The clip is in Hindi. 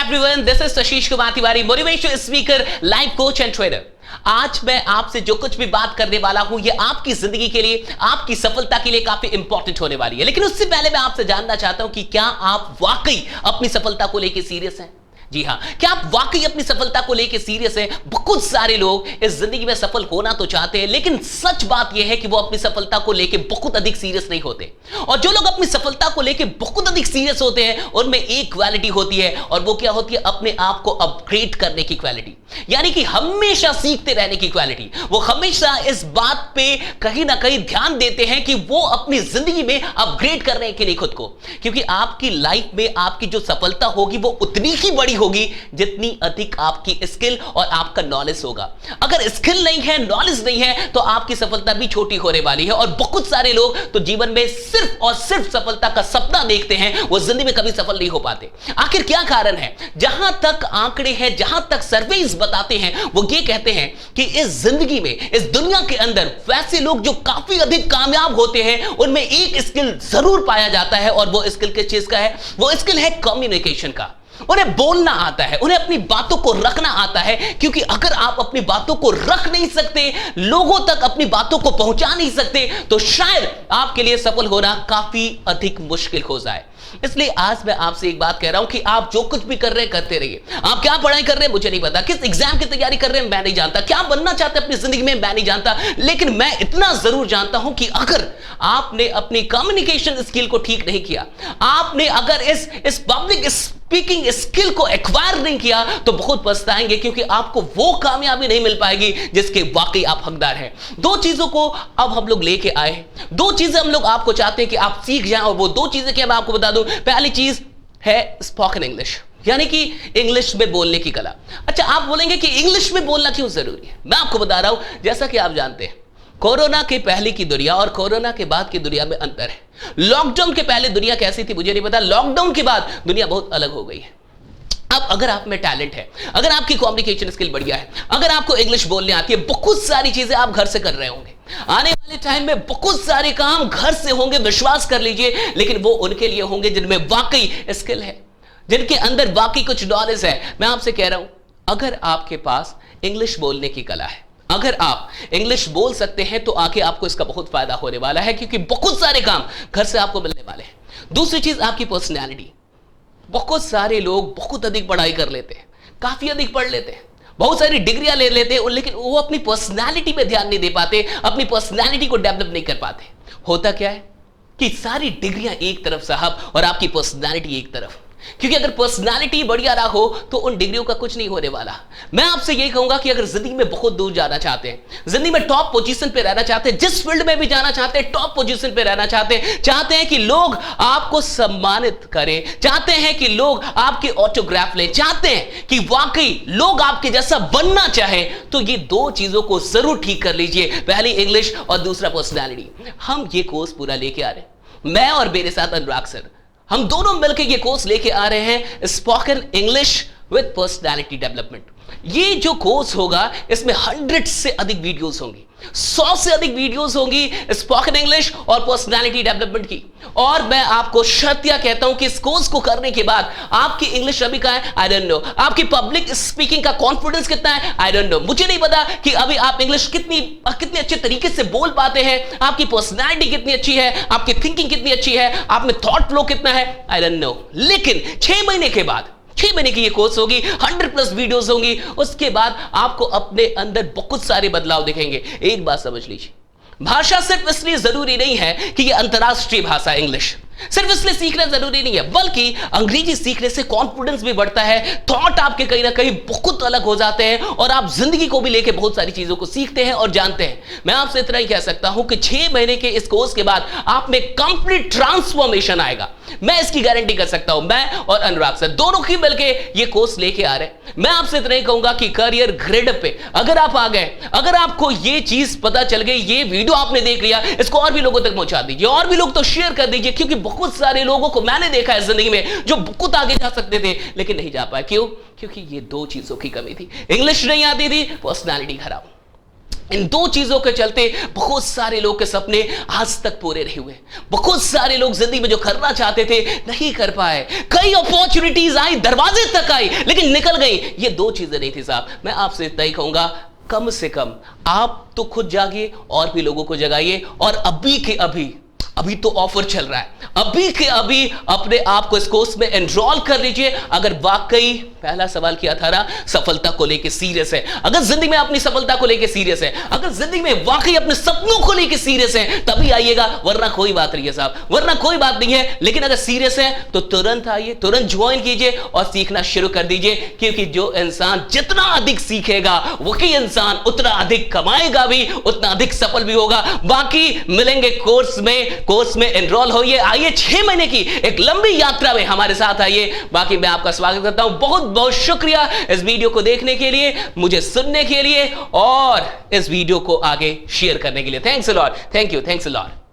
Everyone, this is Ashish Kumar Tiwari, motivational speaker, life coach and trainer. आज मैं आपसे जो कुछ भी बात करने वाला हूं ये आपकी जिंदगी के लिए, आपकी सफलता के लिए काफी इंपॉर्टेंट होने वाली है। लेकिन उससे पहले मैं आपसे जानना चाहता हूं कि क्या आप वाकई अपनी सफलता को लेकर सीरियस हैं? जी हां, क्या आप वाकई अपनी सफलता को लेकर सीरियस हैं? बहुत सारे लोग इस जिंदगी में सफल होना तो चाहते हैं, लेकिन सच बात यह है कि वो अपनी सफलता को लेकर बहुत अधिक सीरियस नहीं होते। और जो लोग अपनी सफलता को लेकर बहुत अधिक सीरियस होते हैं उनमें एक क्वालिटी होती है, और वो क्या होती है? अपने आप को अपग्रेड करने की क्वालिटी, यानी कि हमेशा सीखते रहने की क्वालिटी। वो हमेशा इस बात पे कहीं ना कहीं ध्यान देते हैं कि वो अपनी जिंदगी में अपग्रेड करने के लिए खुद को, क्योंकि आपकी लाइफ में आपकी जो सफलता होगी वो उतनी ही बड़ी होगी जितनी अधिक आपकी स्किल और आपका नॉलेज होगा। अगर स्किल नहीं है, नॉलेज नहीं है, तो आपकी सफलता भी छोटी होने वाली है। और बहुत सारे लोग तो जीवन में सिर्फ और सिर्फ सफलता का सपना देखते हैं, वो जिंदगी में कभी सफल नहीं हो पाते। आखिर क्या कारण है? जहां तक आंकड़े हैं, जहां तक सर्वेस बताते हैं, वो ये कहते हैं कि इस जिंदगी में, इस दुनिया के अंदर वैसे लोग जो काफी अधिक कामयाब होते हैं उनमें एक स्किल जरूर पाया जाता है, और वो स्किल किस चीज का है? वो स्किल है कम्युनिकेशन का। उन्हें बोलना आता है, उन्हें अपनी बातों को रखना आता है, क्योंकि अगर आप अपनी बातों को रख नहीं सकते, लोगों तक अपनी बातों को पहुंचा नहीं सकते, तो शायद आपके लिए सफल होना काफी अधिक मुश्किल हो जाए। इसलिए आज मैं आपसे एक बात कह रहा हूं कि आप जो कुछ भी कर रहे हैं करते रहिए। आप क्या पढ़ाई कर रहे हैं मुझे नहीं पता, किस एग्जाम की तैयारी कर रहे हैं मैं नहीं जानता, क्या बनना चाहते हैं अपनी जिंदगी में मैं नहीं जानता, लेकिन मैं इतना जरूर जानता हूं कि अगर आपने अपनी कम्युनिकेशन स्किल को ठीक नहीं किया, आपने अगर इस पब्लिक स्पीकिंग स्किल को एक्वायर नहीं किया, तो बहुत पछताएंगे, क्योंकि आपको वो कामयाबी नहीं मिल पाएगी जिसके वाकई आप हकदार हैं। दो चीजों को अब हम लोग लेके आए, दो चीजें हम लोग आपको चाहते हैं कि आप सीख जाएं, और वो दो चीजें क्या मैं आपको बता दूं। पहली चीज है स्पोकन इंग्लिश, यानी कि इंग्लिश में बोलने की कला। अच्छा, आप बोलेंगे कि इंग्लिश में बोलना क्यों जरूरी है? मैं आपको बता रहा हूं, जैसा कि आप जानते हैं कोरोना के पहले की दुनिया और कोरोना के बाद की दुनिया में अंतर है। लॉकडाउन के पहले दुनिया कैसी थी मुझे नहीं पता, लॉकडाउन के बाद दुनिया बहुत अलग हो गई है। अब अगर आप में टैलेंट है, अगर आपकी कम्युनिकेशन स्किल बढ़िया है, अगर आपको इंग्लिश बोलने आती है, बहुत सारी चीजें आप घर से कर रहे होंगे। आने वाले टाइम में बहुत सारे काम घर से होंगे, विश्वास कर लीजिए, लेकिन वो उनके लिए होंगे जिनमें वाकई स्किल है, जिनके अंदर वाकई कुछ नॉलेज है। मैं आपसे कह रहा हूं, अगर आपके पास इंग्लिश बोलने की कला है, अगर आप इंग्लिश बोल सकते हैं, तो आगे आपको इसका बहुत फायदा होने वाला है, क्योंकि बहुत सारे काम घर से आपको मिलने वाले हैं। दूसरी चीज आपकी पर्सनैलिटी। बहुत सारे लोग बहुत अधिक पढ़ाई कर लेते हैं, काफी अधिक पढ़ लेते हैं, बहुत सारी डिग्रियां ले लेते हैं, लेकिन वो अपनी पर्सनैलिटी पे ध्यान नहीं दे पाते, अपनी पर्सनैलिटी को डेवलप नहीं कर पाते। होता क्या है कि सारी डिग्रियां एक तरफ साहब, और आपकी पर्सनैलिटी एक तरफ, क्योंकि अगर पर्सनालिटी बढ़िया रहा हो तो उन डिग्रियों का कुछ नहीं होने वाला। मैं आपसे यही कहूंगा कि अगर जिंदगी में बहुत दूर जाना चाहते हैं, जिंदगी में टॉप पोजीशन पे रहना चाहते हैं, जिस फील्ड में भी जाना चाहते हैं, टॉप पोजीशन पे रहना चाहते हैं कि लोग आपको सम्मानित करें, चाहते हैं कि लोग आपके ऑटोग्राफ लें, चाहते हैं कि वाकई लोग आपके जैसा बनना चाहे, तो ये दो चीजों को जरूर ठीक कर लीजिए। पहली इंग्लिश और दूसरा पर्सनैलिटी। हम ये कोर्स पूरा लेके आ रहे हैं, मैं और मेरे साथ अनुराग सर, हम दोनों मिलकर ये कोर्स लेके आ रहे हैं, spoken English with personality development. ये जो कोर्स होगा इसमें 100 से अधिक वीडियोस होंगी, 100 से अधिक वीडियोस होंगी स्पोकन इंग्लिश और पर्सनालिटी डेवलपमेंट की। और मैं आपको शर्तिया कहता हूं कि इस कोर्स को करने के बाद आपकी इंग्लिश अभी का है आई डोंट नो, आपकी पब्लिक स्पीकिंग का कॉन्फिडेंस कितना है आई डोंट नो, मुझे नहीं पता कि अभी आप इंग्लिश कितनी अच्छे तरीके से बोल पाते हैं, आपकी पर्सनालिटी कितनी अच्छी है, आपकी थिंकिंग कितनी अच्छी है, आप में थॉट फ्लो कितना है आई डोंट नो। लेकिन 6 महीने के बाद, 6 महीने की ये कोर्स होगी, 100+ वीडियोस होंगी, उसके बाद आपको अपने अंदर बहुत सारे बदलाव दिखेंगे। एक बात समझ लीजिए, भाषा सिर्फ इसलिए जरूरी नहीं है कि ये अंतरराष्ट्रीय भाषा इंग्लिश, सिर्फ इसलिए सीखना जरूरी नहीं है, बल्कि अंग्रेजी सीखने से कॉन्फिडेंस भी बढ़ता है, थॉट आपके कहीं ना कहीं बहुत अलग हो जाते हैं, और आप जिंदगी को भी लेके बहुत सारी चीजों को सीखते हैं और जानते हैं। मैं आपसे इतना ही कह सकता हूं कि 6 महीने के इस कोर्स के बाद आप में कंप्लीट ट्रांसफॉर्मेशन आएगा, मैं इसकी गारंटी कर सकता हूं। मैं और अनुराग सर दोनों ही मिलके ये कोर्स लेके आ रहे हैं। मैं आपसे इतना ही कहूंगा कि करियर ग्रेड पे अगर आप आ गए, अगर आपको ये चीज पता चल गई, ये वीडियो आपने देख लिया, इसको और भी लोगों तक पहुंचा दीजिए, और भी लोग तो शेयर कर दीजिए, क्योंकि बहुत सारे लोगों को मैंने देखा है जिंदगी में जो बहुत आगे जा सकते थे लेकिन नहीं जा पाए। क्यों? क्योंकि ये दो चीजों की कमी थी, इंग्लिश नहीं आती थी, पर्सनालिटी खराब। इन दो चीजों के चलते बहुत सारे लोग के सपने आज तक पूरे नहीं हुए। बहुत सारे लोग जिंदगी में जो करना चाहते थे नहीं कर पाए। कई अपॉर्चुनिटीज आई, दरवाजे तक आई, लेकिन निकल गई। ये दो चीजें नहीं थी साहब। मैं आपसे इतना ही कहूंगा, कम से कम आप तो खुद जागिए और भी लोगों को जगाइए। और अभी के अभी तो ऑफर चल रहा है, अभी के अभी अपने आप को इस कोर्स में एनरोल कर लीजिए। अगर वाकई पहला सवाल किया था ना, सफलता को लेके सीरियस है, अगर जिंदगी में अपनी सफलता को लेके सीरियस है, अगर जिंदगी में वाकई अपने सपनों को लेके सीरियस है, तभी आइएगा, वरना कोई बात नहीं है साहब, वरना कोई बात नहीं है। लेकिन अगर सीरियस है तो तुरंत आइए, तुरंत ज्वाइन कीजिए और सीखना शुरू कर दीजिए। क्योंकि जो इंसान जितना अधिक सीखेगा वही इंसान उतना अधिक कमाएगा भी, उतना अधिक सफल भी होगा। बाकी मिलेंगे कोर्स में एनरोल होइए। आइए 6 महीने की एक लंबी यात्रा में हमारे साथ आइए। बाकी मैं आपका स्वागत करता हूं। बहुत बहुत शुक्रिया इस वीडियो को देखने के लिए, मुझे सुनने के लिए और इस वीडियो को आगे शेयर करने के लिए। Thanks a lot, thank you, thanks a lot.